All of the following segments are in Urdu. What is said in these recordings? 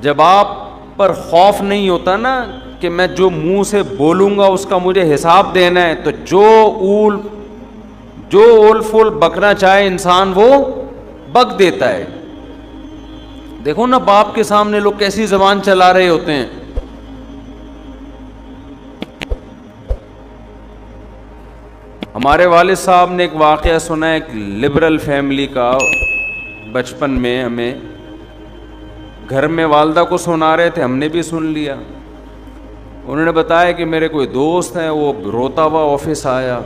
جب آپ پر خوف نہیں ہوتا نا کہ میں جو منہ سے بولوں گا اس کا مجھے حساب دینا ہے، تو جو اول فول بکنا چاہے انسان وہ بک دیتا ہے. دیکھو نا باپ کے سامنے لوگ کیسی زبان چلا رہے ہوتے ہیں. ہمارے والد صاحب نے ایک واقعہ سنا ہے، ایک لبرل فیملی کا. بچپن میں ہمیں گھر میں والدہ کو سنا رہے تھے، ہم نے بھی سن لیا. انہوں نے بتایا کہ میرے کوئی دوست ہیں، وہ روتا ہوا آفس آیا.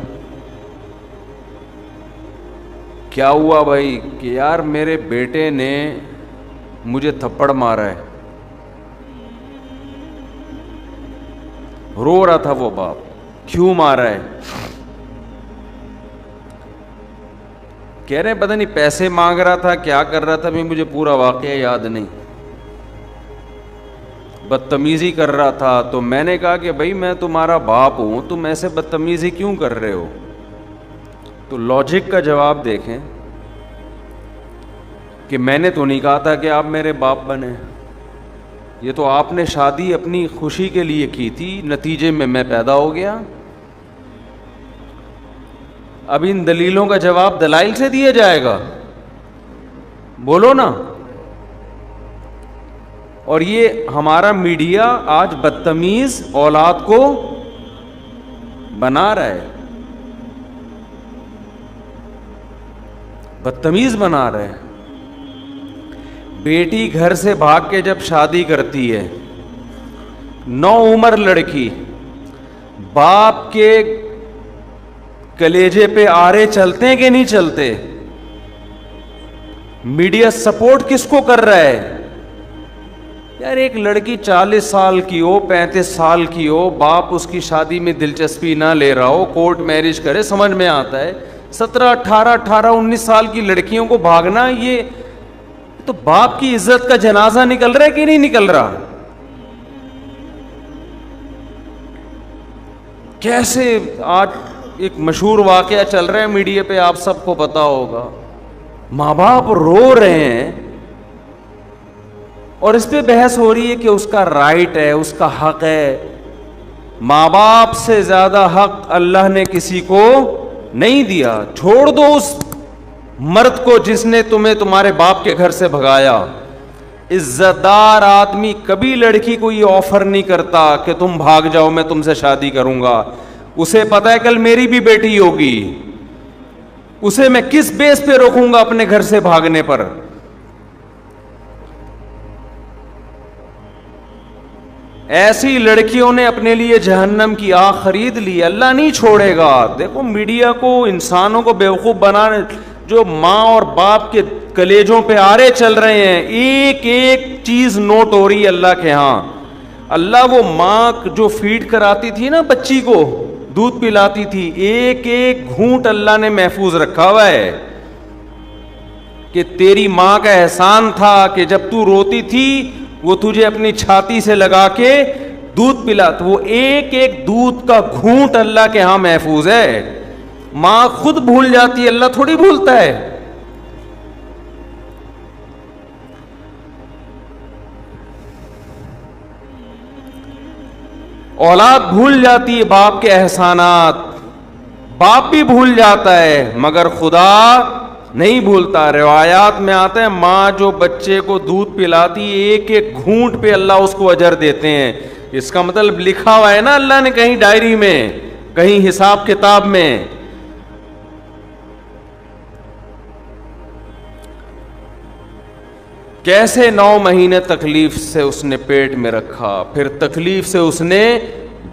کیا ہوا بھائی؟ کہ یار میرے بیٹے نے مجھے تھپڑ مارا ہے. رو رہا تھا وہ باپ، کیوں مارا ہے؟ کہہ رہے پتہ نہیں پیسے مانگ رہا تھا، کیا کر رہا تھا، مجھے پورا واقعہ یاد نہیں. بدتمیزی کر رہا تھا. تو میں نے کہا کہ بھائی میں تمہارا باپ ہوں، تم ایسے بدتمیزی کیوں کر رہے ہو؟ تو لاجک کا جواب دیکھیں کہ میں نے تو نہیں کہا تھا کہ آپ میرے باپ بنے، یہ تو آپ نے شادی اپنی خوشی کے لیے کی تھی، نتیجے میں پیدا ہو گیا. اب ان دلیلوں کا جواب دلائل سے دیا جائے گا؟ بولو نا. اور یہ ہمارا میڈیا آج بدتمیز اولاد کو بنا رہا ہے، بدتمیز بنا رہا ہے. بیٹی گھر سے بھاگ کے جب شادی کرتی ہے، نو عمر لڑکی، باپ کے کلیجے پہ آرے چلتے ہیں کہ نہیں چلتے؟ میڈیا سپورٹ کس کو کر رہا ہے؟ یار ایک لڑکی 40 سال کی ہو، 35 سال کی ہو، باپ اس کی شادی میں دلچسپی نہ لے رہا ہو، کورٹ میرج کرے، سمجھ میں آتا ہے. 17 18 19 سال کی لڑکیوں کو بھاگنا، یہ تو باپ کی عزت کا جنازہ نکل رہا ہے کہ نہیں نکل رہا؟ کیسے آج ایک مشہور واقعہ چل رہا ہے میڈیا پہ، آپ سب کو پتا ہوگا. ماں باپ رو رہے ہیں اور اس پہ بحث ہو رہی ہے کہ اس کا رائٹ ہے، اس کا حق ہے. ماں باپ سے زیادہ حق اللہ نے کسی کو نہیں دیا. چھوڑ دو اس مرد کو جس نے تمہیں تمہارے باپ کے گھر سے بھگایا. عزت دار آدمی کبھی لڑکی کو یہ آفر نہیں کرتا کہ تم بھاگ جاؤ، میں تم سے شادی کروں گا. اسے پتا ہے کل میری بھی بیٹی ہوگی، اسے میں کس بیس پہ روکوں گا اپنے گھر سے بھاگنے پر. ایسی لڑکیوں نے اپنے لیے جہنم کی آگ خرید لی. اللہ نہیں چھوڑے گا. دیکھو میڈیا کو انسانوں کو بیوقوف بنانے، جو ماں اور باپ کے کلیجوں پہ آرے چل رہے ہیں، ایک ایک چیز نوٹ ہو رہی ہے اللہ کے ہاں. اللہ وہ ماں جو فیڈ کراتی تھی نا بچی کو، دودھ پلاتی تھی، ایک ایک گھونٹ اللہ نے محفوظ رکھا ہوا ہے کہ تیری ماں کا احسان تھا کہ جب تو روتی تھی وہ تجھے اپنی چھاتی سے لگا کے دودھ پلاتا. وہ ایک ایک دودھ کا گھونٹ اللہ کے ہاں محفوظ ہے. ماں خود بھول جاتی ہے، اللہ تھوڑی بھولتا ہے. اولاد بھول جاتی ہے باپ کے احسانات، باپ بھی بھول جاتا ہے مگر خدا نہیں بھولتا. روایات میں آتا ہے ماں جو بچے کو دودھ پلاتی ایک ایک گھونٹ پہ اللہ اس کو اجر دیتے ہیں. اس کا مطلب لکھا ہوا ہے نا اللہ نے کہیں ڈائری میں، کہیں حساب کتاب میں. کیسے 9 مہینے تکلیف سے اس نے پیٹ میں رکھا، پھر تکلیف سے اس نے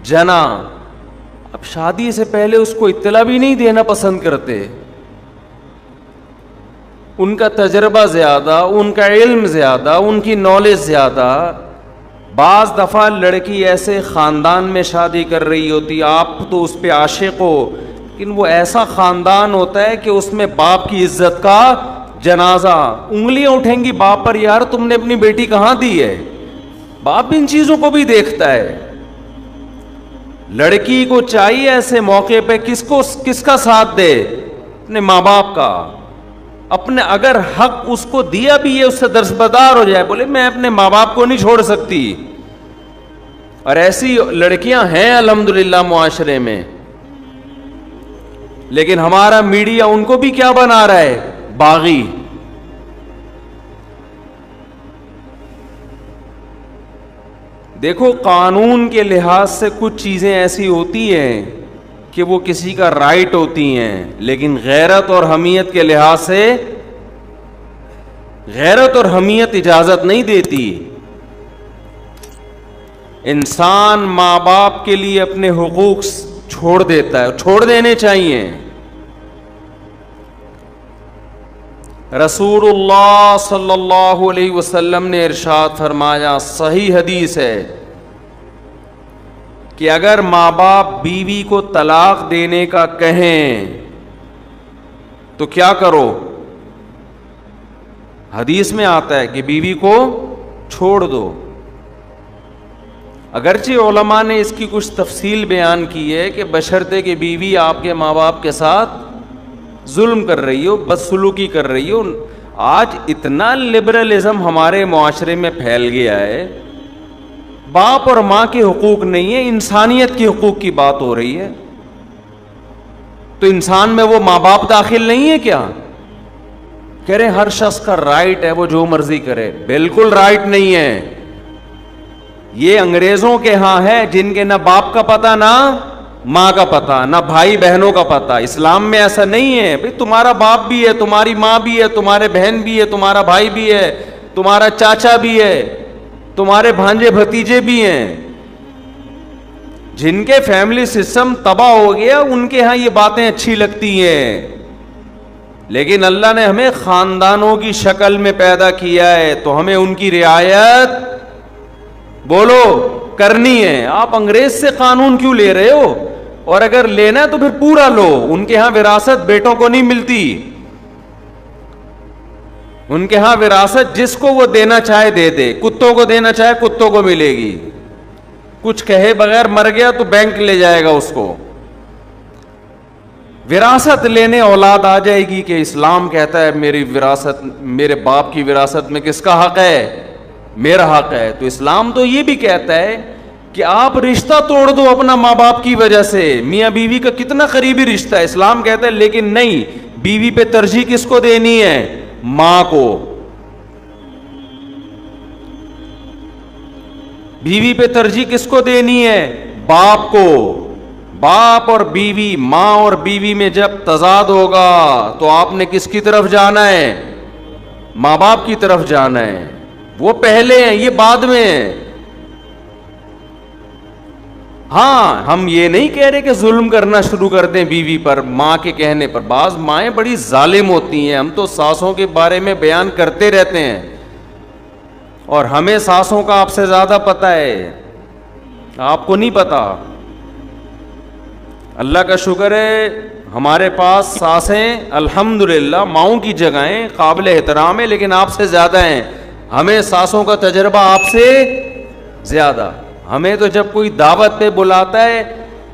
جنا. اب شادی سے پہلے اس کو اطلاع بھی نہیں دینا پسند کرتے. ان کا تجربہ زیادہ، ان کا علم زیادہ، ان کی نالج زیادہ. بعض دفعہ لڑکی ایسے خاندان میں شادی کر رہی ہوتی، آپ تو اس پہ عاشق ہو، لیکن وہ ایسا خاندان ہوتا ہے کہ اس میں باپ کی عزت کا جنازہ. انگلیاں اٹھیں گی باپ پر، یار تم نے اپنی بیٹی کہاں دی ہے. باپ ان چیزوں کو بھی دیکھتا ہے. لڑکی کو چاہیے ایسے موقع پہ کس کا ساتھ دے؟ اپنے ماں باپ کا. اپنے اگر حق اس کو دیا بھی ہے اس سے دستبردار ہو جائے, بولے میں اپنے ماں باپ کو نہیں چھوڑ سکتی. اور ایسی لڑکیاں ہیں الحمدللہ معاشرے میں, لیکن ہمارا میڈیا ان کو بھی کیا بنا رہا ہے, باغی. دیکھو قانون کے لحاظ سے کچھ چیزیں ایسی ہوتی ہیں کہ وہ کسی کا رائٹ ہوتی ہیں, لیکن غیرت اور حمیت کے لحاظ سے غیرت اور حمیت اجازت نہیں دیتی. انسان ماں باپ کے لیے اپنے حقوق چھوڑ دیتا ہے, چھوڑ دینے چاہیے. رسول اللہ صلی اللہ علیہ وسلم نے ارشاد فرمایا, صحیح حدیث ہے, کہ اگر ماں باپ بیوی کو طلاق دینے کا کہیں تو کیا کرو. حدیث میں آتا ہے کہ بیوی کو چھوڑ دو. اگرچہ علماء نے اس کی کچھ تفصیل بیان کی ہے کہ بشرطے کہ بیوی آپ کے ماں باپ کے ساتھ ظلم کر رہی ہو, بدسلوکی کر رہی ہو. آج اتنا لبرلزم ہمارے معاشرے میں پھیل گیا ہے, باپ اور ماں کے حقوق نہیں ہے, انسانیت کے حقوق کی بات ہو رہی ہے. تو انسان میں وہ ماں باپ داخل نہیں ہے کیا؟ کہہ رہے ہر شخص کا رائٹ ہے وہ جو مرضی کرے. بالکل رائٹ نہیں ہے. یہ انگریزوں کے ہاں ہے جن کے نہ باپ کا پتہ نہ ماں کا پتہ, نہ بھائی بہنوں کا پتہ. اسلام میں ایسا نہیں ہے بھئی تمہارا باپ بھی ہے, تمہاری ماں بھی ہے, تمہارے بہن بھی ہے, تمہارا بھائی بھی ہے, تمہارا چاچا بھی ہے, تمہارے بھانجے بھتیجے بھی ہیں. جن کے فیملی سسٹم تباہ ہو گیا ان کے ہاں یہ باتیں اچھی لگتی ہیں, لیکن اللہ نے ہمیں خاندانوں کی شکل میں پیدا کیا ہے تو ہمیں ان کی رعایت بولو کرنی ہے. آپ انگریز سے قانون کیوں لے رہے ہو؟ اور اگر لینا ہے تو پھر پورا لو. ان کے ہاں وراثت بیٹوں کو نہیں ملتی. ان کے ہاں وراثت جس کو وہ دینا چاہے دے دے. کتوں کو دینا چاہے کتوں کو ملے گی. کچھ کہے بغیر مر گیا تو بینک لے جائے گا اس کو. وراثت لینے اولاد آ جائے گی کہ اسلام کہتا ہے میری وراثت, میرے باپ کی وراثت میں کس کا حق ہے؟ میرا حق ہے. تو اسلام تو یہ بھی کہتا ہے کہ آپ رشتہ توڑ دو اپنا ماں باپ کی وجہ سے. میاں بیوی کا کتنا قریبی رشتہ ہے, اسلام کہتا ہے لیکن نہیں, بیوی پہ ترجیح کس کو دینی ہے؟ ماں کو. بیوی پہ ترجیح کس کو دینی ہے؟ باپ کو. باپ اور بیوی, ماں اور بیوی میں جب تضاد ہوگا تو آپ نے کس کی طرف جانا ہے؟ ماں باپ کی طرف جانا ہے. وہ پہلے ہیں, یہ بعد میں ہیں. ہاں ہم یہ نہیں کہہ رہے کہ ظلم کرنا شروع کر دیں بیوی پر ماں کے کہنے پر. بعض مائیں بڑی ظالم ہوتی ہیں, ہم تو ساسوں کے بارے میں بیان کرتے رہتے ہیں اور ہمیں ساسوں کا آپ سے زیادہ پتہ ہے, آپ کو نہیں پتا. اللہ کا شکر ہے ہمارے پاس ساسیں الحمدللہ ماؤں کی جگہیں قابل احترام ہے, لیکن آپ سے زیادہ ہیں. ہمیں ساسوں کا تجربہ آپ سے زیادہ. ہمیں تو جب کوئی دعوت پہ بلاتا ہے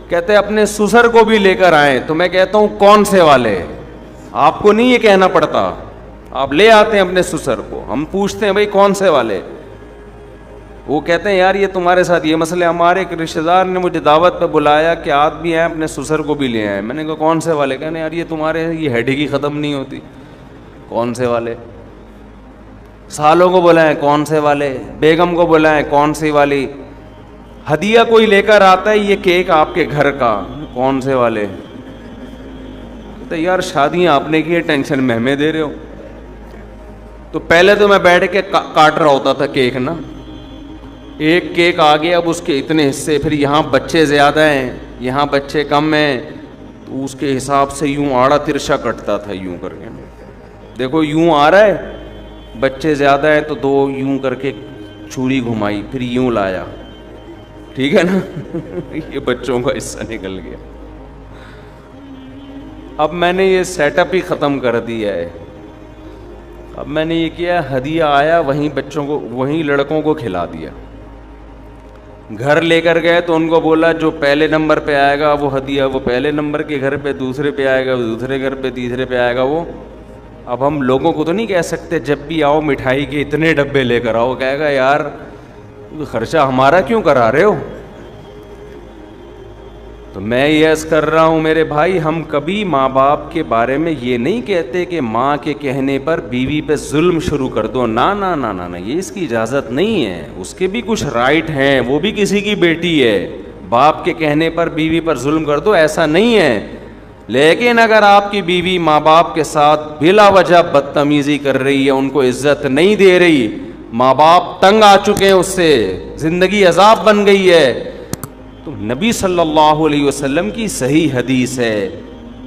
کہتے ہیں اپنے سسر کو بھی لے کر آئیں, تو میں کہتا ہوں کون سے والے؟ آپ کو نہیں یہ کہنا پڑتا, آپ لے آتے ہیں اپنے سسر کو. ہم پوچھتے ہیں بھائی کون سے والے؟ وہ کہتے ہیں یار یہ تمہارے ساتھ یہ مسئلہ. ہمارے ایک رشتہ دار نے مجھے دعوت پہ بلایا کہ آپ بھی آئیں اپنے سسر کو بھی لے آئیں. میں نے کہا کون سے والے؟ کہنے یار یہ تمہارے یہ ہیڈی کی ختم نہیں ہوتی. کون سے والے؟ سالوں کو بلائیں کون سے والے, بیگم کو بلائیں کون سی والی, ہدیہ کوئی لے کر آتا ہے یہ کیک آپ کے گھر کا, کون سے والے؟ تو یار شادیاں آپ نے کی ہے, ٹینشن میں ہمیں دے رہے ہو. تو پہلے تو میں بیٹھ کے کاٹ رہا ہوتا تھا کیک نا, ایک کیک آ گیا اب اس کے اتنے حصے, پھر یہاں بچے زیادہ ہیں یہاں بچے کم ہیں, تو اس کے حساب سے یوں آڑا ترشا کٹتا تھا یوں کر کے. دیکھو یوں آ رہا ہے, بچے زیادہ ہیں تو دو یوں کر کے چھری گھمائی, پھر یوں لایا, ٹھیک ہے نا. یہ بچوں کا حصہ نکل گیا. اب میں نے یہ سیٹ اپ ہی ختم کر دیا ہے. اب میں نے یہ کیا, ہدیہ آیا وہیں بچوں کو, وہیں لڑکوں کو کھلا دیا. گھر لے کر گئے تو ان کو بولا جو پہلے نمبر پہ آئے گا وہ ہدیہ وہ پہلے نمبر کے گھر پہ, دوسرے پہ آئے گا وہ دوسرے گھر پہ, تیسرے پہ آئے گا وہ اب ہم لوگوں کو تو نہیں کہہ سکتے جب بھی آؤ مٹھائی کے اتنے ڈبے لے کر آؤ، کہے گا یار خرچہ ہمارا کیوں کرا رہے ہو؟ تو میں یہ عرض کر رہا ہوں میرے بھائی، ہم کبھی ماں باپ کے بارے میں یہ نہیں کہتے کہ ماں کے کہنے پر بیوی پہ ظلم شروع کر دو، نا نا نا نا نا، یہ اس کی اجازت نہیں ہے، اس کے بھی کچھ رائٹ ہیں، وہ بھی کسی کی بیٹی ہے، باپ کے کہنے پر بیوی پر ظلم کر دو ایسا نہیں ہے۔ لیکن اگر آپ کی بیوی ماں باپ کے ساتھ بلا وجہ بدتمیزی کر رہی ہے، ان کو عزت نہیں دے رہی، ماں باپ تنگ آ چکے ہیں اس سے، زندگی عذاب بن گئی ہے، تو نبی صلی اللہ علیہ وسلم کی صحیح حدیث ہے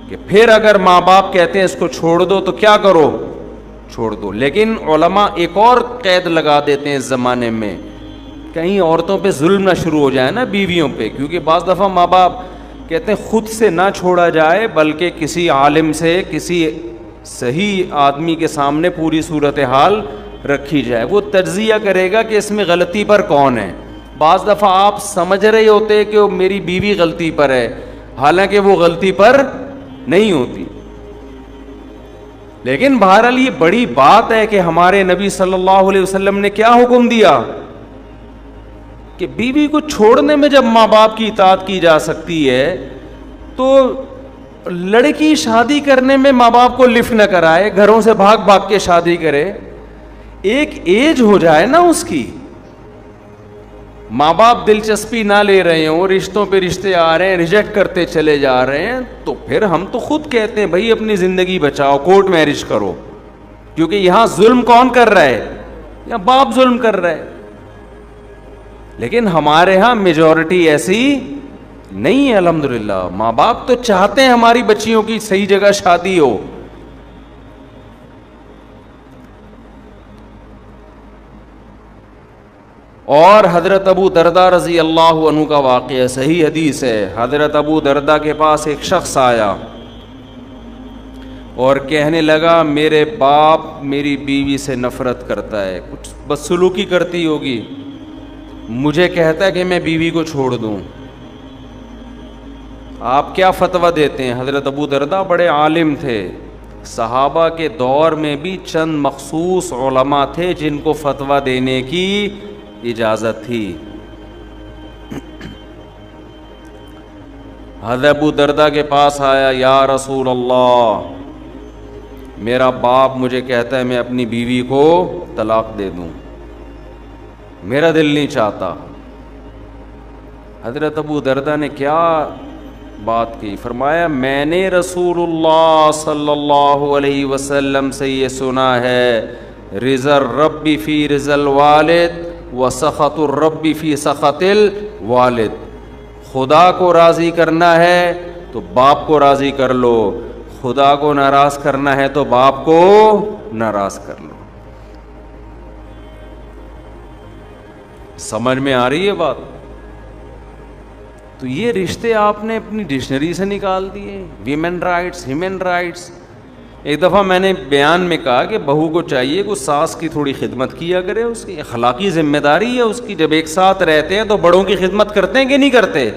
کہ پھر اگر ماں باپ کہتے ہیں اس کو چھوڑ دو تو کیا کرو؟ چھوڑ دو۔ لیکن علماء ایک اور قید لگا دیتے ہیں اس زمانے میں، کہیں عورتوں پہ ظلم نہ شروع ہو جائے نا بیویوں پہ، کیونکہ بعض دفعہ ماں باپ کہتے ہیں خود سے نہ چھوڑا جائے بلکہ کسی عالم سے، کسی صحیح آدمی کے سامنے پوری صورتحال رکھی جائے، وہ تجزیہ کرے گا کہ اس میں غلطی پر کون ہے۔ بعض دفعہ آپ سمجھ رہے ہوتے کہ وہ میری بیوی غلطی پر ہے، حالانکہ وہ غلطی پر نہیں ہوتی۔ لیکن بہرحال یہ بڑی بات ہے کہ ہمارے نبی صلی اللہ علیہ وسلم نے کیا حکم دیا کہ بیوی کو چھوڑنے میں جب ماں باپ کی اطاعت کی جا سکتی ہے تو لڑکی شادی کرنے میں ماں باپ کو لفٹ نہ کرائے، گھروں سے بھاگ بھاگ کے شادی کرے، ایک ایج ہو جائے نا اس کی، ماں باپ دلچسپی نہ لے رہے ہوں، رشتوں پہ رشتے آ رہے ہیں، ریجیکٹ کرتے چلے جا رہے ہیں، تو پھر ہم تو خود کہتے ہیں بھائی اپنی زندگی بچاؤ، کورٹ میرج کرو، کیونکہ یہاں ظلم کون کر رہا ہے؟ یا باپ ظلم کر رہا ہے۔ لیکن ہمارے ہاں میجورٹی ایسی نہیں ہے الحمدللہ، ماں باپ تو چاہتے ہیں ہماری بچیوں کی صحیح جگہ شادی ہو۔ اور حضرت ابو دردہ رضی اللہ عنہ کا واقعہ صحیح حدیث ہے، حضرت ابو دردہ کے پاس ایک شخص آیا اور کہنے لگا میرے باپ میری بیوی سے نفرت کرتا ہے، کچھ بدسلوکی کرتی ہوگی، مجھے کہتا ہے کہ میں بیوی کو چھوڑ دوں، آپ کیا فتویٰ دیتے ہیں؟ حضرت ابو دردہ بڑے عالم تھے، صحابہ کے دور میں بھی چند مخصوص علماء تھے جن کو فتویٰ دینے کی اجازت تھی۔ حضرت ابو دردہ کے پاس آیا، یا رسول اللہ میرا باپ مجھے کہتا ہے میں اپنی بیوی کو طلاق دے دوں، میرا دل نہیں چاہتا۔ حضرت ابو دردہ نے کیا بات کی؟ فرمایا میں نے رسول اللہ صلی اللہ علیہ وسلم سے یہ سنا ہے، رضا الرب فی رضا الوالد و سخط الرب فی سخط الوالد، خدا کو راضی کرنا ہے تو باپ کو راضی کر لو، خدا کو ناراض کرنا ہے تو باپ کو ناراض کر لو۔ سمجھ میں آ رہی ہے بات؟ تو یہ رشتے آپ نے اپنی ڈکشنری سے نکال دیے، ویمن رائٹس، ہیومن رائٹس۔ ایک دفعہ میں نے بیان میں کہا کہ بہو کو چاہیے کہ ساس کی تھوڑی خدمت کیا کرے، اس کی اخلاقی ذمہ داری ہے اس کی، جب ایک ساتھ رہتے ہیں تو بڑوں کی خدمت کرتے ہیں کہ نہیں کرتے؟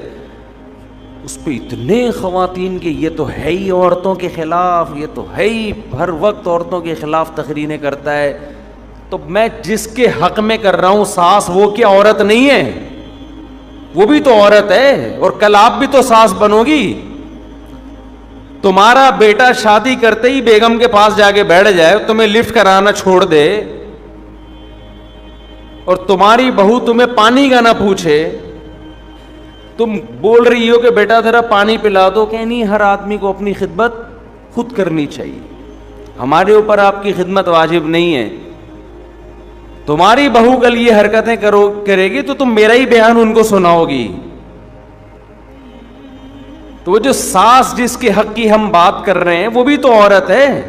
اس پہ اتنے خواتین کے یہ تو ہے ہی عورتوں کے خلاف، یہ تو ہے ہی ہر وقت عورتوں کے خلاف تقریریں کرتا ہے، تو میں جس کے حق میں کر رہا ہوں ساس، وہ کیا عورت نہیں ہے؟ وہ بھی تو عورت ہے، اور کل آپ بھی تو ساس بنو گی۔ تمہارا بیٹا شادی کرتے ہی بیگم کے پاس جا کے بیٹھ جائے، تمہیں لفٹ کرانا چھوڑ دے، اور تمہاری بہو تمہیں پانی کا نہ پوچھے، تم بول رہی ہو کہ بیٹا ذرا پانی پلا دو، کہ نہیں، ہر آدمی کو اپنی خدمت خود کرنی چاہیے، ہمارے اوپر آپ کی خدمت واجب نہیں ہے۔ تمہاری بہو کل یہ حرکتیں کرے گی تو تم میرا ہی بیان ان کو سناؤ گی۔ تو وہ جو ساس جس کے حق کی ہم بات کر رہے ہیں وہ بھی تو عورت ہے۔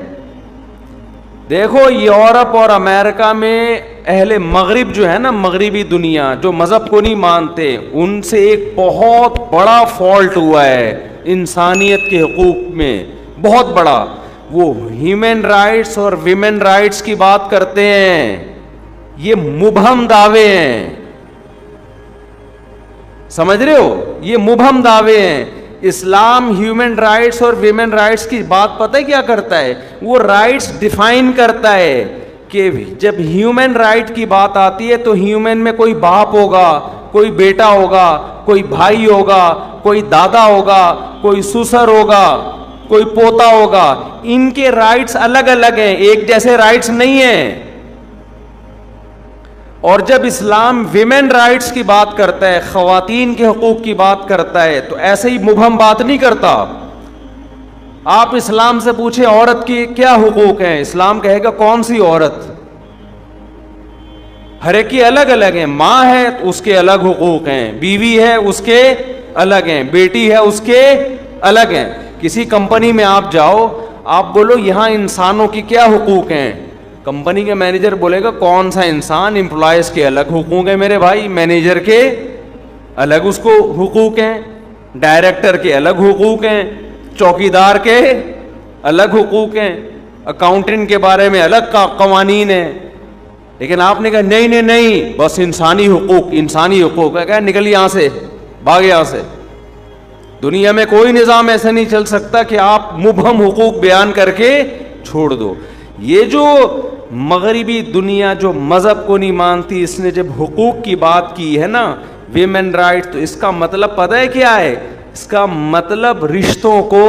دیکھو یورپ اور امریکہ میں اہل مغرب جو ہے نا، مغربی دنیا جو مذہب کو نہیں مانتے، ان سے ایک بہت بڑا فالٹ ہوا ہے انسانیت کے حقوق میں، بہت بڑا۔ وہ ہیومن رائٹس اور ویمن رائٹس کی بات کرتے ہیں، یہ مبہم دعوے ہیں، سمجھ رہے ہو؟ یہ مبہم دعوے ہیں۔ اسلام ہیومن رائٹس اور ویمن رائٹس کی بات پتہ ہے کیا کرتا ہے؟ وہ رائٹس ڈیفائن کرتا ہے کہ جب ہیومن رائٹ کی بات آتی ہے تو ہیومن میں کوئی باپ ہوگا, کوئی بیٹا ہوگا, کوئی بھائی ہوگا, کوئی دادا ہوگا, کوئی سسر ہوگا, کوئی پوتا ہوگا. ان کے رائٹس الگ الگ ہیں, ایک جیسے رائٹس نہیں ہیں. اور جب اسلام ویمن رائٹس کی بات کرتا ہے, خواتین کے حقوق کی بات کرتا ہے, تو ایسے ہی مبہم بات نہیں کرتا. آپ اسلام سے پوچھیں عورت کی کیا حقوق ہیں, اسلام کہے گا کون سی عورت؟ ہر ایک کی الگ الگ ہیں. ماں ہے تو اس کے الگ حقوق ہیں, بیوی ہے اس کے الگ ہیں, بیٹی ہے اس کے الگ ہیں. کسی کمپنی میں آپ جاؤ, آپ بولو یہاں انسانوں کی کیا حقوق ہیں, کمپنی کے مینیجر بولے گا کون سا انسان, امپلائز کے الگ حقوق ہیں میرے بھائی, مینیجر کے الگ اس کو حقوق ہیں, ڈائریکٹر کے الگ حقوق ہیں, چوکیدار کے الگ حقوق ہیں, اکاؤنٹنٹ کے بارے میں الگ قوانین ہیں. لیکن آپ نے کہا نہیں نہیں نہیں, بس انسانی حقوق, انسانی حقوق ہے. کہا نکل یہاں سے, بھاگ یہاں سے. دنیا میں کوئی نظام ایسا نہیں چل سکتا کہ آپ مبہم حقوق بیان کر کے چھوڑ دو. یہ جو مغربی دنیا جو مذہب کو نہیں مانتی, اس نے جب حقوق کی بات کی ہے نا, ویمن رائٹ, تو اس کا مطلب پتہ ہے کیا ہے؟ اس کا مطلب رشتوں کو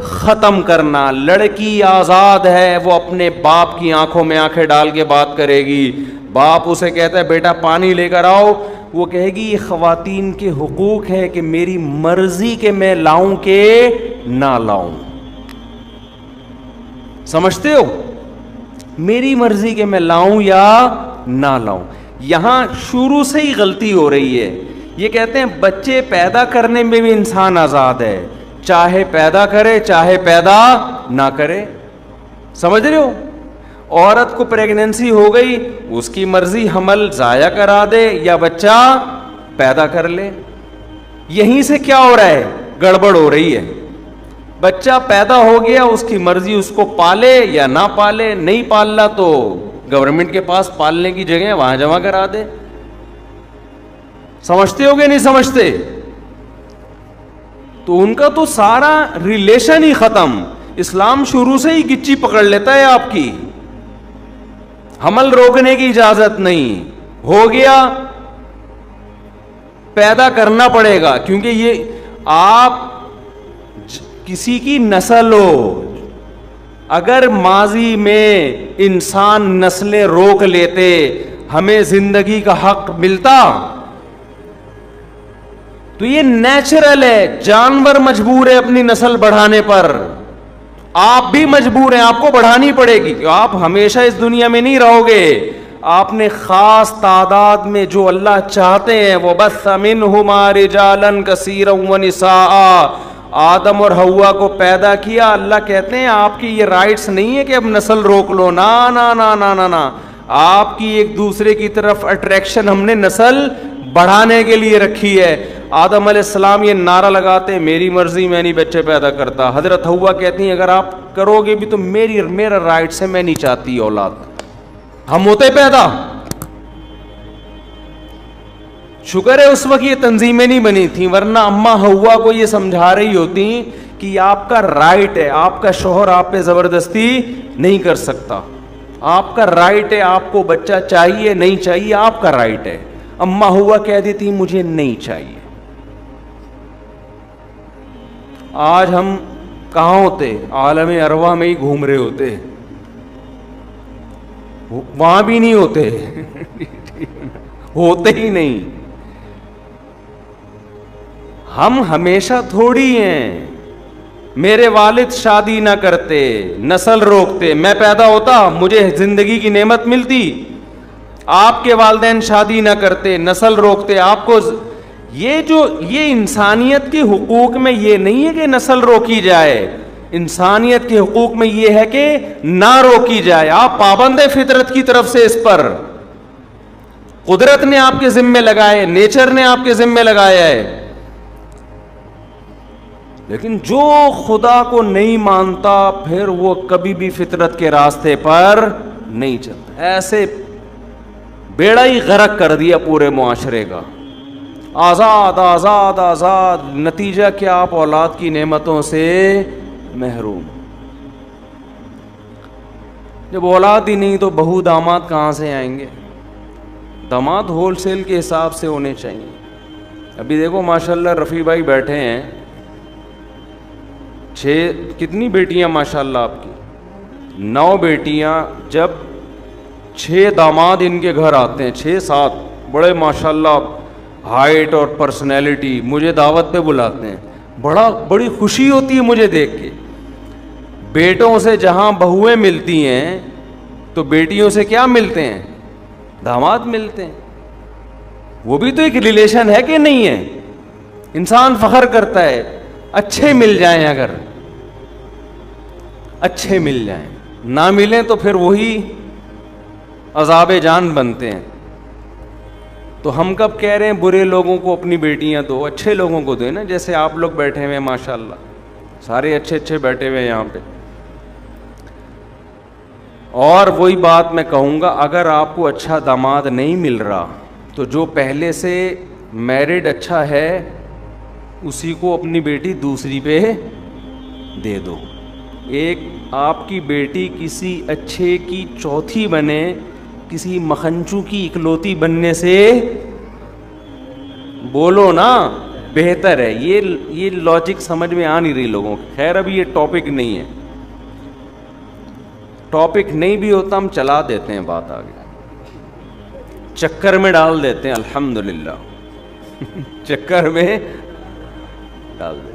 ختم کرنا. لڑکی آزاد ہے, وہ اپنے باپ کی آنکھوں میں آنکھیں ڈال کے بات کرے گی. باپ اسے کہتا ہے بیٹا پانی لے کر آؤ, وہ کہے گی یہ خواتین کے حقوق ہے کہ میری مرضی کے میں لاؤں کہ نہ لاؤں. سمجھتے ہو؟ میری مرضی کے میں لاؤں یا نہ لاؤں. یہاں شروع سے ہی غلطی ہو رہی ہے. یہ کہتے ہیں بچے پیدا کرنے میں بھی انسان آزاد ہے, چاہے پیدا کرے چاہے پیدا نہ کرے. سمجھ رہے ہو؟ عورت کو پریگننسی ہو گئی, اس کی مرضی حمل ضائع کرا دے یا بچہ پیدا کر لے. یہیں سے کیا ہو رہا ہے؟ گڑبڑ ہو رہی ہے. بچہ پیدا ہو گیا, اس کی مرضی اس کو پالے یا نہ پالے, نہیں پالنا تو گورنمنٹ کے پاس پالنے کی جگہ وہاں جمع کرا دے. سمجھتے ہو گے نہیں سمجھتے؟ تو ان کا تو سارا ریلیشن ہی ختم. اسلام شروع سے ہی گچی پکڑ لیتا ہے آپ کی. حمل روکنے کی اجازت نہیں, ہو گیا پیدا کرنا پڑے گا, کیونکہ یہ آپ کسی کی نسل ہو. اگر ماضی میں انسان نسلیں روک لیتے, ہمیں زندگی کا حق ملتا. تو یہ نیچرل ہے, جانور مجبور ہے اپنی نسل بڑھانے پر, آپ بھی مجبور ہیں, آپ کو بڑھانی پڑے گی. کہ آپ ہمیشہ اس دنیا میں نہیں رہو گے. آپ نے خاص تعداد میں جو اللہ چاہتے ہیں, وہ بث منہما رجالا کثیرا ونساء, آدم اور حوا کو پیدا کیا. اللہ کہتے ہیں آپ کی یہ رائٹس نہیں ہے کہ اب نسل روک لو, نا نا نا نا نا نا. آپ کی ایک دوسرے کی طرف اٹریکشن ہم نے نسل بڑھانے کے لیے رکھی ہے. آدم علیہ السلام یہ نعرہ لگاتے میری مرضی, میں نہیں بچے پیدا کرتا. حضرت حوا کہتی ہیں اگر آپ کرو گے بھی تو میرا رائٹ سے, میں نہیں چاہتی اولاد. ہم ہوتے پیدا. شکر ہے اس وقت یہ تنظیمیں نہیں بنی تھیں, ورنہ اما حوا کو یہ سمجھا رہی ہوتی کہ یہ آپ کا رائٹ ہے, آپ کا شوہر آپ پہ زبردستی نہیں کر سکتا, آپ کا رائٹ ہے, آپ کو بچہ چاہیے نہیں چاہیے آپ کا رائٹ ہے. اما حوا کہہ دیتی مجھے نہیں چاہیے. آج ہم کہاں ہوتے؟ عالم ارواح میں ہی گھوم رہے ہوتے, وہاں بھی نہیں ہوتے ہوتے ہی نہیں. ہم ہمیشہ تھوڑی ہیں. میرے والد شادی نہ کرتے, نسل روکتے, میں پیدا ہوتا, مجھے زندگی کی نعمت ملتی. آپ کے والدین شادی نہ کرتے, نسل روکتے, آپ کو یہ انسانیت کے حقوق میں یہ نہیں ہے کہ نسل روکی جائے. انسانیت کے حقوق میں یہ ہے کہ نہ روکی جائے. آپ پابند ہیں فطرت کی طرف سے اس پر, قدرت نے آپ کے ذمے لگائے, نیچر نے آپ کے ذمے لگایا ہے. لیکن جو خدا کو نہیں مانتا پھر وہ کبھی بھی فطرت کے راستے پر نہیں چلتا. ایسے بیڑا ہی غرق کر دیا پورے معاشرے کا. آزاد آزاد آزاد، نتیجہ کیا؟ آپ اولاد کی نعمتوں سے محروم۔ جب اولاد ہی نہیں تو بہو داماد کہاں سے آئیں گے؟ داماد ہول سیل کے حساب سے ہونے چاہیے۔ ابھی دیکھو ماشاءاللہ رفیع بھائی بیٹھے ہیں، 6 بیٹیاں ماشاءاللہ آپ کی، 9 بیٹیاں، جب 6 داماد ان کے گھر آتے ہیں، 6-7 بڑے ماشاءاللہ ہائٹ اور پرسنالٹی، مجھے دعوت پہ بلاتے ہیں، بڑی خوشی ہوتی ہے مجھے دیکھ کے۔ بیٹوں سے جہاں بہویں ملتی ہیں تو بیٹیوں سے کیا ملتے ہیں؟ داماد ملتے ہیں۔ وہ بھی تو ایک ریلیشن ہے کہ نہیں ہے؟ انسان فخر کرتا ہے، اچھے مل جائیں، اگر اچھے مل جائیں، نہ ملیں تو پھر وہی عذاب جان بنتے ہیں۔ تو ہم کب کہہ رہے ہیں برے لوگوں کو اپنی بیٹیاں دو، اچھے لوگوں کو دو نا، جیسے آپ لوگ بیٹھے ہوئے ہیں ماشاءاللہ، سارے اچھے اچھے بیٹھے ہوئے ہیں یہاں پہ۔ اور وہی بات میں کہوں گا، اگر آپ کو اچھا داماد نہیں مل رہا تو جو پہلے سے میرڈ اچھا ہے اسی کو اپنی بیٹی دوسری پہ دے دو۔ ایک آپ کی بیٹی کسی اچھے کی چوتھی بنے کسی مکھنچو کی اکلوتی بننے سے، بولو نا، بہتر ہے۔ یہ لاجک سمجھ میں آ نہیں رہی لوگوں کی۔ خیر ابھی یہ ٹاپک نہیں ہے، ٹاپک نہیں بھی ہوتا ہم چلا دیتے ہیں بات آگے، چکر میں ڈال دیتے ہیں، الحمدللہ چکر میں ڈال دیتے۔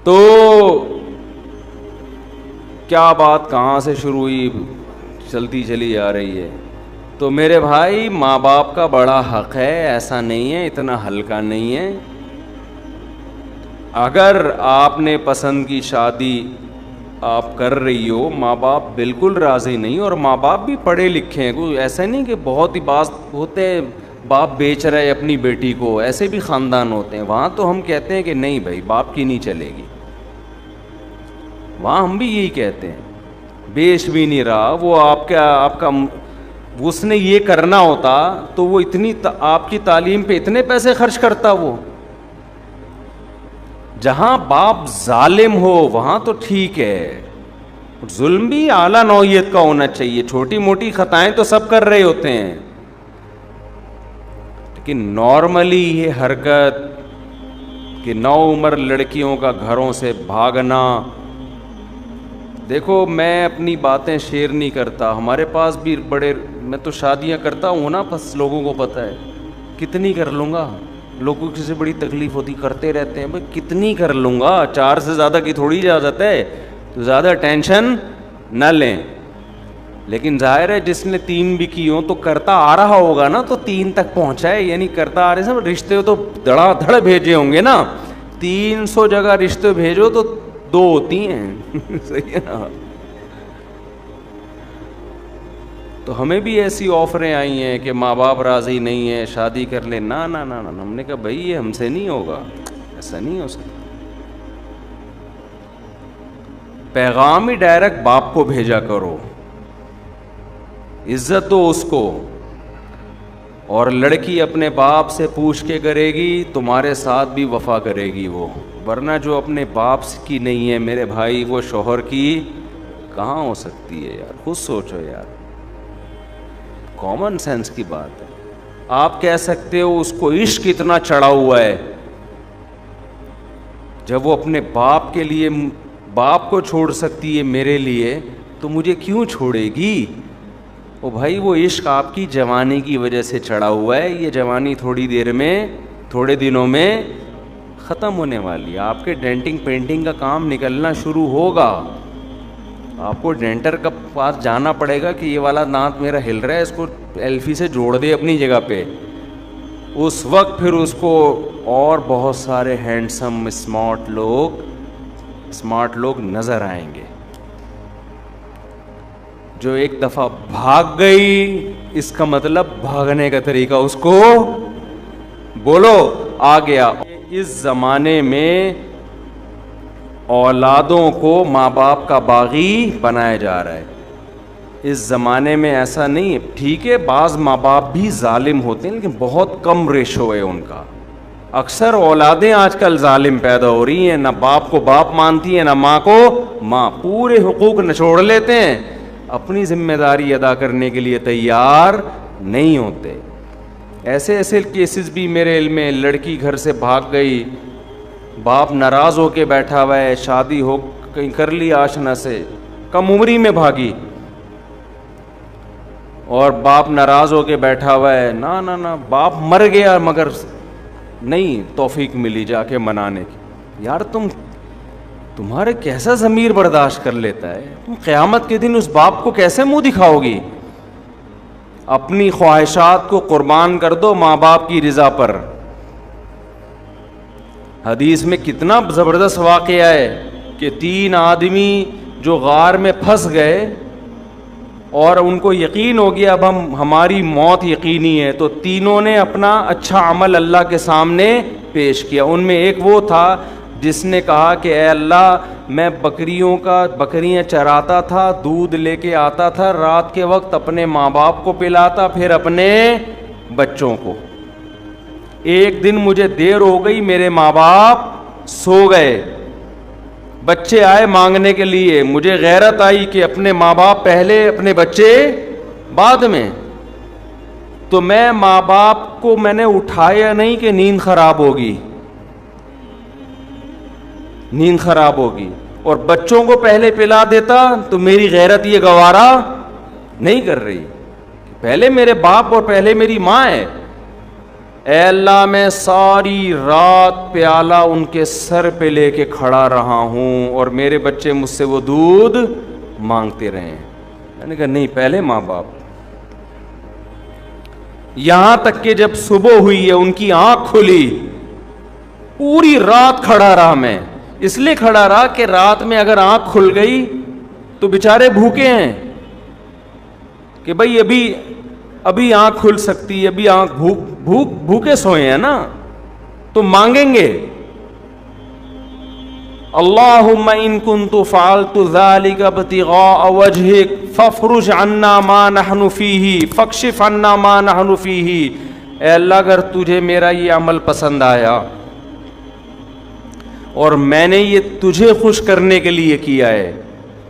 تو کیا بات کہاں سے شروع ہوئی، چلتی چلی آ رہی ہے۔ تو میرے بھائی ماں باپ کا بڑا حق ہے، ایسا نہیں ہے، اتنا ہلکا نہیں ہے۔ اگر آپ نے پسند کی شادی آپ کر رہی ہو، ماں باپ بالکل راضی نہیں، اور ماں باپ بھی پڑھے لکھے ہیں، کوئی ایسا نہیں کہ بہت ہی بات ہوتے ہیں باپ بیچ رہے اپنی بیٹی کو، ایسے بھی خاندان ہوتے ہیں، وہاں تو ہم کہتے ہیں کہ نہیں بھائی باپ کی نہیں چلے گی، وہاں ہم بھی یہی کہتے ہیں، بیچ بھی نہیں رہا وہ آپ کا اس نے یہ کرنا ہوتا تو وہ اتنی آپ کی تعلیم پہ اتنے پیسے خرچ کرتا۔ وہ جہاں باپ ظالم ہو وہاں تو ٹھیک ہے، ظلم بھی اعلیٰ نوعیت کا ہونا چاہیے، چھوٹی موٹی خطائیں تو سب کر رہے ہوتے ہیں، لیکن نارملی یہ حرکت کہ نو عمر لڑکیوں کا گھروں سے بھاگنا، دیکھو میں اپنی باتیں شیئر نہیں کرتا، ہمارے پاس بھی میں تو شادیاں کرتا ہوں نا، بس لوگوں کو پتہ ہے کتنی کر لوں گا، لوگوں کی سے بڑی تکلیف ہوتی، کرتے رہتے ہیں بھائی کتنی کر لوں گا، 4 سے زیادہ کی تھوڑی اجازت ہے، تو زیادہ ٹینشن نہ لیں۔ لیکن ظاہر ہے جس نے 3 بھی کی ہوں تو کرتا آ رہا ہوگا نا، تو 3 تک پہنچا ہے، یعنی کرتا آ رہے ہیں، رشتے ہو تو دھڑا دھڑ بھیجے ہوں گے نا، 300 جگہ رشتے بھیجو تو 2 ہوتی ہیں صحیح ہے نا۔ تو ہمیں بھی ایسی آفریں آئی ہیں کہ ماں باپ راضی نہیں ہیں، شادی کر لیں، نہ نہ نہ نہ، ہم نے کہا بھائی یہ ہم سے نہیں ہوگا، ایسا نہیں ہو سکتا۔ پیغام ہی ڈائریکٹ باپ کو بھیجا کرو، عزت دو اس کو، اور لڑکی اپنے باپ سے پوچھ کے کرے گی تمہارے ساتھ بھی وفا کرے گی وہ، ورنہ جو اپنے باپ کی نہیں ہے میرے بھائی وہ شوہر کی کہاں ہو سکتی ہے یار، خود سوچو یار، کامن سینس کی بات ہے۔ آپ کہہ سکتے ہو اس کو عشق اتنا چڑھا ہوا ہے، جب وہ اپنے باپ کے لیے باپ کو چھوڑ سکتی ہے میرے لیے تو مجھے کیوں چھوڑے گی؟ او بھائی وہ عشق آپ کی جوانی کی وجہ سے چڑھا ہوا ہے، یہ جوانی تھوڑی دیر میں، تھوڑے دنوں میں ختم ہونے والی ہے، آپ کے ڈینٹنگ پینٹنگ کا کام نکلنا شروع ہوگا، آپ کو ڈینٹر کا پاس جانا پڑے گا کہ یہ والا دانت میرا ہل رہا ہے، اس کو ایلفی سے جوڑ دے اپنی جگہ پہ، اس وقت پھر اس کو اور بہت سارے ہینڈسم اسمارٹ لوگ نظر آئیں گے۔ جو ایک دفعہ بھاگ گئی اس کا مطلب بھاگنے کا طریقہ اس کو بولو آ گیا۔ اس زمانے میں اولادوں کو ماں باپ کا باغی بنایا جا رہا ہے، اس زمانے میں ایسا نہیں ہے. ٹھیک ہے بعض ماں باپ بھی ظالم ہوتے ہیں لیکن بہت کم ریشو ہے ان کا. اکثر اولادیں آج کل ظالم پیدا ہو رہی ہیں, نہ باپ کو باپ مانتی ہیں نہ ماں کو ماں, پورے حقوق نچوڑ لیتے ہیں, اپنی ذمہ داری ادا کرنے کے لیے تیار نہیں ہوتے. ایسے ایسے کیسز بھی میرے علم میں, لڑکی گھر سے بھاگ گئی, باپ ناراض ہو کے بیٹھا ہوا ہے, شادی ہو کہیں کر لی آشنا سے, کم عمری میں بھاگی, اور باپ ناراض ہو کے بیٹھا ہوا ہے. نہ باپ مر گیا مگر نہیں توفیق ملی جا کے منانے کی. یار تمہارے کیسا ضمیر برداشت کر لیتا ہے؟ تم قیامت کے دن اس باپ کو کیسے منہ دکھاؤ گی؟ اپنی خواہشات کو قربان کر دو ماں باپ کی رضا پر. حدیث میں کتنا زبردست واقعہ ہے کہ 3 آدمی جو غار میں پھنس گئے اور ان کو یقین ہو گیا اب ہماری موت یقینی ہے, تو تینوں نے اپنا اچھا عمل اللہ کے سامنے پیش کیا. ان میں ایک وہ تھا جس نے کہا کہ اے اللہ میں بکریاں چراتا تھا, دودھ لے کے آتا تھا, رات کے وقت اپنے ماں باپ کو پلاتا پھر اپنے بچوں کو. ایک دن مجھے دیر ہو گئی, میرے ماں باپ سو گئے, بچے آئے مانگنے کے لیے, مجھے غیرت آئی کہ اپنے ماں باپ پہلے اپنے بچے بعد میں, تو میں ماں باپ کو میں نے اٹھایا نہیں کہ نیند خراب ہوگی, اور بچوں کو پہلے پلا دیتا تو میری غیرت یہ گوارا نہیں کر رہی, پہلے میرے باپ اور پہلے میری ماں ہے. اے اللہ میں ساری رات پیالہ ان کے سر پہ لے کے کھڑا رہا ہوں اور میرے بچے مجھ سے وہ دودھ مانگتے رہے. میں نے کہا نہیں پہلے ماں باپ. یہاں تک کہ جب صبح ہوئی ہے ان کی آنکھ کھلی, پوری رات کھڑا رہا میں, اس لیے کھڑا رہا کہ رات میں اگر آنکھ کھل گئی تو بیچارے بھوکے ہیں کہ بھائی ابھی آنکھ کھل سکتی ہے, ابھی آنکھ بھوکے سوئے ہیں نا, تو مانگیں گے اللہم ان کنت فعلت ذلک ابتغاء وجہک فافرج عنا ما نحن فیہ فاکشف عنا ما نحن فیہ. اے اللہ اگر تجھے میرا یہ عمل پسند آیا اور میں نے یہ تجھے خوش کرنے کے لیے کیا ہے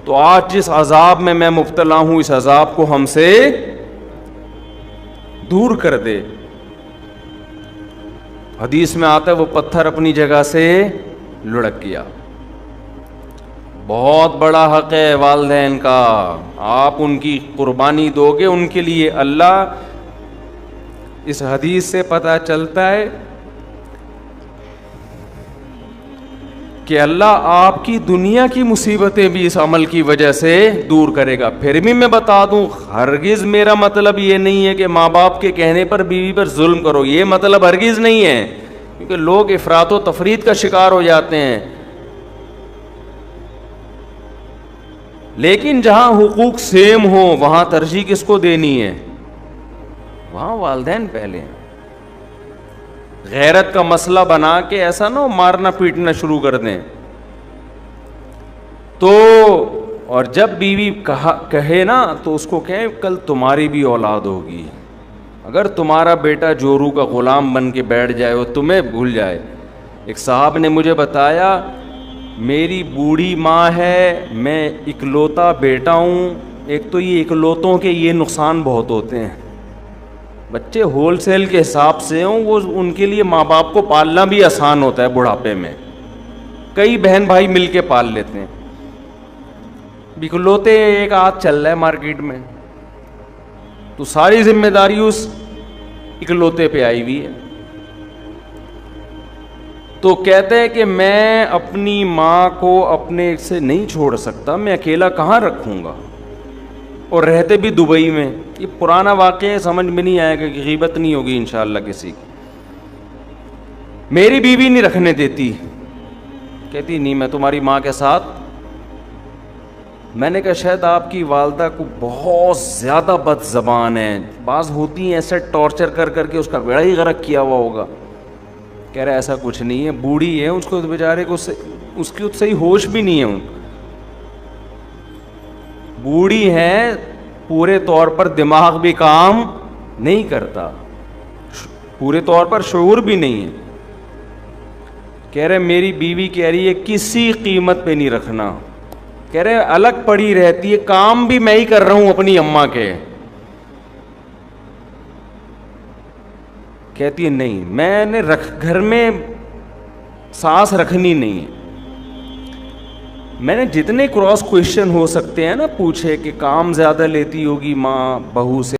تو آج جس عذاب میں مبتلا ہوں اس عذاب کو ہم سے دور کر دے. حدیث میں آتا ہے وہ پتھر اپنی جگہ سے لڑک گیا. بہت بڑا حق ہے والدین کا, آپ ان کی قربانی دو گے ان کے لیے. اللہ اس حدیث سے پتہ چلتا ہے کہ اللہ آپ کی دنیا کی مصیبتیں بھی اس عمل کی وجہ سے دور کرے گا. پھر بھی میں بتا دوں ہرگز میرا مطلب یہ نہیں ہے کہ ماں باپ کے کہنے پر بیوی پر ظلم کرو, یہ مطلب ہرگز نہیں ہے, کیونکہ لوگ افراط و تفریط کا شکار ہو جاتے ہیں. لیکن جہاں حقوق سیم ہو وہاں ترجیح کس کو دینی ہے؟ وہاں والدین پہلے ہیں. غیرت کا مسئلہ بنا کے ایسا نہ ہو مارنا پیٹنا شروع کر دیں. تو اور جب بیوی کہے نا تو اس کو کہیں کل تمہاری بھی اولاد ہوگی. اگر تمہارا بیٹا جورو کا غلام بن کے بیٹھ جائے وہ تمہیں بھول جائے. ایک صاحب نے مجھے بتایا میری بوڑھی ماں ہے, میں اکلوتا بیٹا ہوں. ایک تو یہ اکلوتوں کے یہ نقصان بہت ہوتے ہیں, بچے ہول سیل کے حساب سے ہوں وہ ان کے لیے ماں باپ کو پالنا بھی آسان ہوتا ہے. بڑھاپے میں کئی بہن بھائی مل کے پال لیتے ہیں. اکلوتے ایک آدھ چل رہا ہے مارکیٹ میں تو ساری ذمہ داری اس اکلوتے پہ آئی ہوئی ہے. تو کہتے ہیں کہ میں اپنی ماں کو اپنے سے نہیں چھوڑ سکتا, میں اکیلا کہاں رکھوں گا, اور رہتے بھی دبئی میں. یہ پرانا واقعہ ہے, سمجھ میں نہیں آئے گا کہ غیبت نہیں ہوگی انشاءاللہ کسی کی. میری بیوی نہیں رکھنے دیتی, کہتی نہیں میں تمہاری ماں کے ساتھ. میں نے کہا شاید آپ کی والدہ کو بہت زیادہ بد زبان ہے, بعض ہوتی ہیں ایسے ٹارچر کر کر کے اس کا بیڑا ہی غرق کیا ہوا ہوگا. کہہ رہا ایسا کچھ نہیں ہے, بوڑھی ہے, اس کو بیچارے کو اس کی صحیح ہوش بھی نہیں ہے. بوڑھی ہے پورے طور پر دماغ بھی کام نہیں کرتا, پورے طور پر شعور بھی نہیں ہے. کہہ رہے میری بیوی کہہ رہی ہے کسی قیمت پہ نہیں رکھنا, کہہ رہے الگ پڑی رہتی ہے, کام بھی میں ہی کر رہا ہوں اپنی اماں کے. کہتی ہے نہیں, میں نے گھر میں سانس رکھنی نہیں ہے. میں نے جتنے کراس کوشچن ہو سکتے ہیں نا پوچھے کہ کام زیادہ لیتی ہوگی ماں بہو سے,